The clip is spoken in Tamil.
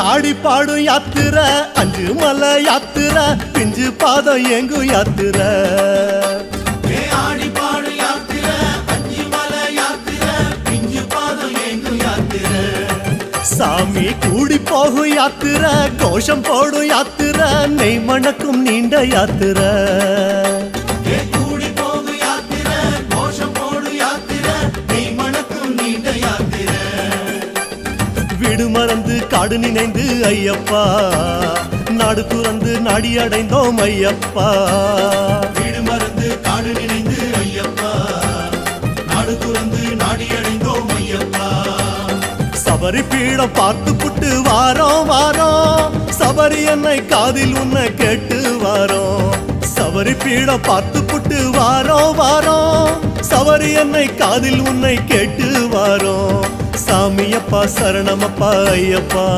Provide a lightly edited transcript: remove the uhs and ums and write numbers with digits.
ஆடி பாடும் யாத்திரை அஞ்சு மலை யாத்திரை பிஞ்சு பாதம் எங்கு யாத்திரை ஆடி பாடும் யாத்திரை அஞ்சு மலை யாத்திரை பிஞ்சு பாதம் எங்கு யாத்திரை சாமி கூடி போகும் யாத்திரை கோஷம் போடும் யாத்திரை நெய் மணக்கும் நீண்ட யாத்திரை கூடி போகும் யாத்திரை கோஷம் போடும் யாத்திரை நெய் மணக்கும் நீண்ட யாத்திரை வீடு மறந்து காடு நினைந்து ஐயப்பா நாடு துறந்து நாடி அடைந்தோம் ஐயப்பா வீடு மறந்து காடு நினைந்து ஐயப்பா நாடு துறந்து நாடி அடைந்தோம் ஐயப்பா சபரி பீடம் பார்த்து புட்டு வாரோம் வாரோம் சபரி என்னை காதில் உன்னை கேட்டு வாரோம் சபரி பீடம் பார்த்து புட்டு வாரோம் வாரோம் சபரி என்னை காதில் உன்னை கேட்டு வாரோம் சாமியப்பா சரணமப்பா ஐயப்பா